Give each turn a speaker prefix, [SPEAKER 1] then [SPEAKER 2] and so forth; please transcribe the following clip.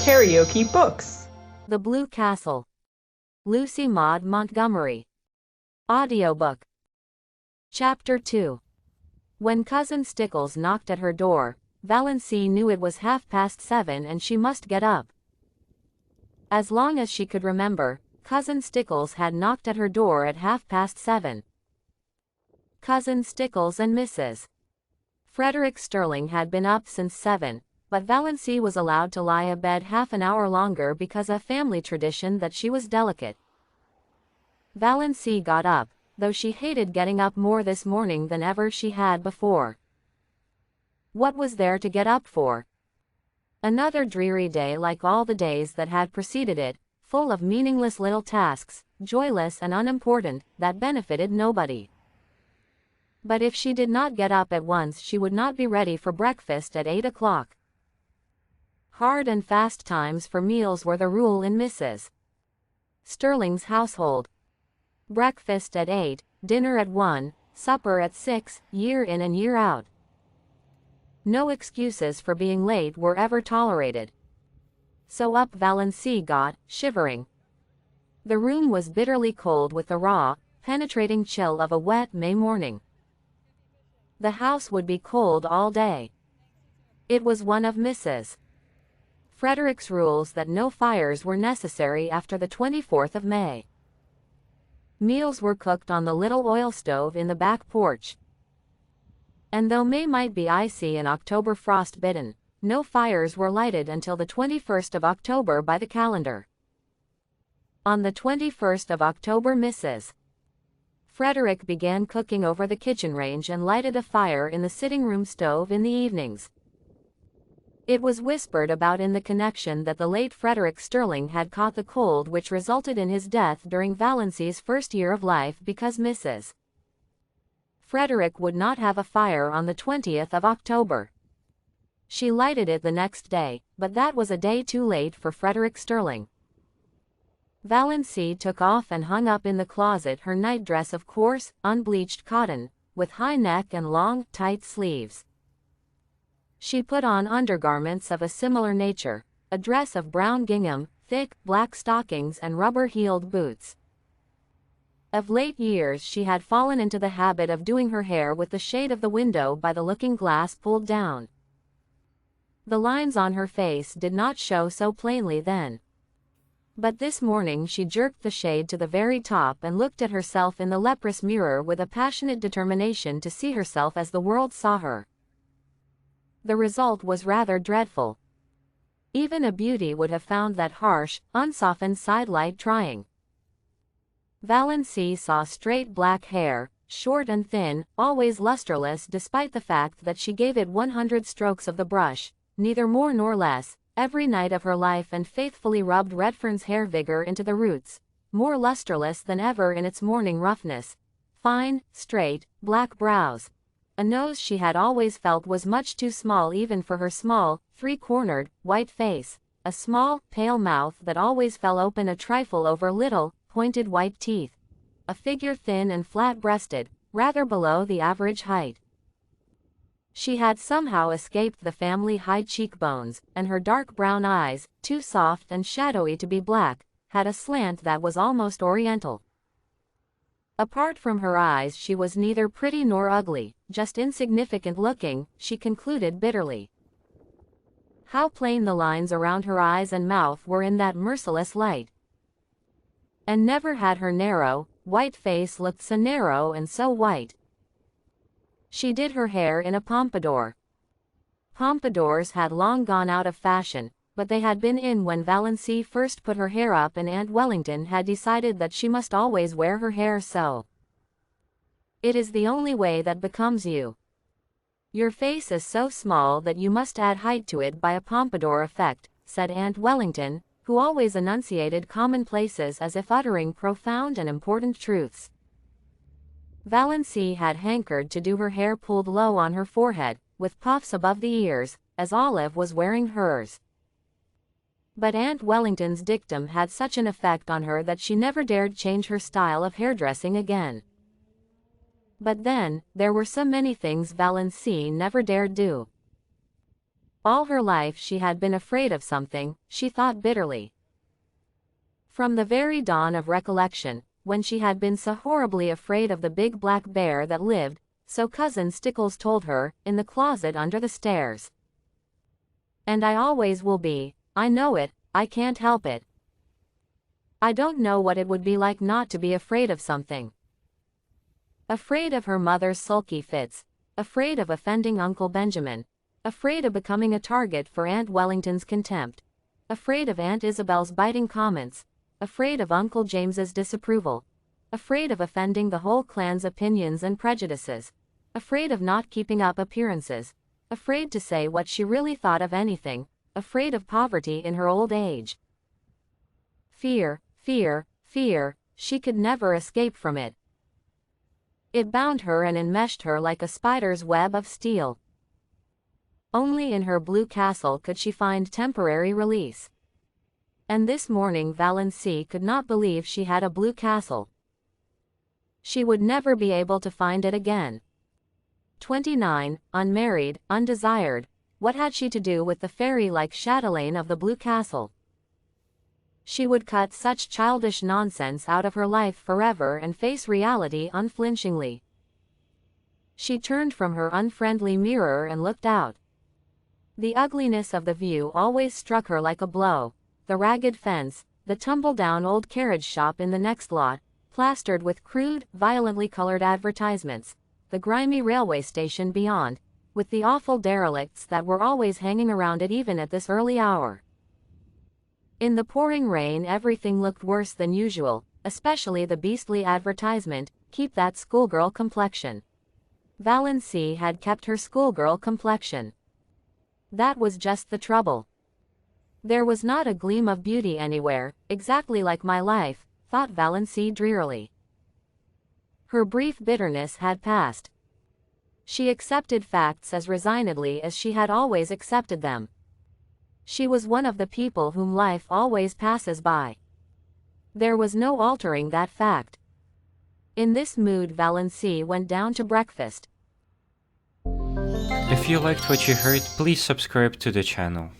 [SPEAKER 1] KaraokeBooks.
[SPEAKER 2] The Blue Castle. Lucy Maud Montgomery. Audiobook. Chapter 2. When Cousin Stickles knocked at her door, Valency knew it was 7:30 and she must get up. As long as she could remember, Cousin Stickles had knocked at her door at 7:30. Cousin Stickles and Mrs. Frederick Sterling had been up since 7, but Valency was allowed to lie abed half an hour longer because of family tradition that she was delicate. Valency got up, though she hated getting up more this morning than ever she had before. What was there to get up for? Another dreary day like all the days that had preceded it, full of meaningless little tasks, joyless and unimportant, that benefited nobody. But if she did not get up at once she would not be ready for breakfast at 8 o'clock. Hard and fast times for meals were the rule in Mrs. Sterling's household. Breakfast at 8, dinner at 1, supper at 6, year in and year out. No excuses for being late were ever tolerated. So up Valency got, shivering. The room was bitterly cold with the raw, penetrating chill of a wet May morning. The house would be cold all day. It was one of Mrs. Frederick's rules that no fires were necessary after the 24th of May. Meals were cooked on the little oil stove in the back porch. And though May might be icy and October frost-bitten, no fires were lighted until the 21st of October by the calendar. On the 21st of October Mrs. Frederick began cooking over the kitchen range and lighted a fire in the sitting-room stove in the evenings. It was whispered about in the connection that the late Frederick Sterling had caught the cold which resulted in his death during Valency's first year of life because Mrs. Frederick would not have a fire on the 20th of October. She lighted it the next day, but that was a day too late for Frederick Sterling. Valency took off and hung up in the closet her nightdress of coarse, unbleached cotton, with high neck and long, tight sleeves. She put on undergarments of a similar nature, a dress of brown gingham, thick, black stockings and rubber-heeled boots. Of late years she had fallen into the habit of doing her hair with the shade of the window by the looking-glass pulled down. The lines on her face did not show so plainly then. But this morning she jerked the shade to the very top and looked at herself in the leprous mirror with a passionate determination to see herself as the world saw her. The result was rather dreadful. Even a beauty would have found that harsh, unsoftened sidelight trying. Valency saw straight black hair, short and thin, always lusterless despite the fact that she gave it 100 strokes of the brush, neither more nor less, every night of her life and faithfully rubbed Redfern's hair vigor into the roots, more lusterless than ever in its morning roughness. Fine, straight, black brows. A nose she had always felt was much too small even for her small, three-cornered, white face, a small, pale mouth that always fell open a trifle over little, pointed white teeth, a figure thin and flat-breasted, rather below the average height. She had somehow escaped the family high cheekbones, and her dark brown eyes, too soft and shadowy to be black, had a slant that was almost oriental. Apart from her eyes she was neither pretty nor ugly, just insignificant-looking, she concluded bitterly. How plain the lines around her eyes and mouth were in that merciless light. And never had her narrow, white face looked so narrow and so white. She did her hair in a pompadour. Pompadours had long gone out of fashion, but they had been in when Valency first put her hair up and Aunt Wellington had decided that she must always wear her hair so. It is the only way that becomes you. Your face is so small that you must add height to it by a pompadour effect, said Aunt Wellington, who always enunciated commonplaces as if uttering profound and important truths. Valency had hankered to do her hair pulled low on her forehead, with puffs above the ears, as Olive was wearing hers. But Aunt Wellington's dictum had such an effect on her that she never dared change her style of hairdressing again. But then, there were so many things Valency never dared do. All her life she had been afraid of something, she thought bitterly. From the very dawn of recollection, when she had been so horribly afraid of the big black bear that lived, so Cousin Stickles told her, in the closet under the stairs. And I always will be, I know it, I can't help it. I don't know what it would be like not to be afraid of something. Afraid of her mother's sulky fits, afraid of offending Uncle Benjamin, afraid of becoming a target for Aunt Wellington's contempt, afraid of Aunt Isabel's biting comments, afraid of Uncle James's disapproval, afraid of offending the whole clan's opinions and prejudices, afraid of not keeping up appearances, afraid to say what she really thought of anything, afraid of poverty in her old age. Fear, fear, fear, she could never escape from it. It bound her and enmeshed her like a spider's web of steel. Only in her blue castle could she find temporary release. And this morning Valency could not believe she had a blue castle. She would never be able to find it again. 29, unmarried, undesired, what had she to do with the fairy-like chatelaine of the blue castle? She would cut such childish nonsense out of her life forever and face reality unflinchingly. She turned from her unfriendly mirror and looked out. The ugliness of the view always struck her like a blow. The ragged fence, the tumble-down old carriage shop in the next lot, plastered with crude, violently colored advertisements, the grimy railway station beyond, with the awful derelicts that were always hanging around it even at this early hour. In the pouring rain everything looked worse than usual, especially the beastly advertisement, "Keep that schoolgirl complexion." Valency had kept her schoolgirl complexion. That was just the trouble. There was not a gleam of beauty anywhere, exactly like my life, thought Valency drearily. Her brief bitterness had passed. She accepted facts as resignedly as she had always accepted them. She was one of the people whom life always passes by. There was no altering that fact. In this mood Valency went down to breakfast.
[SPEAKER 1] If you liked what you heard, please subscribe to the channel.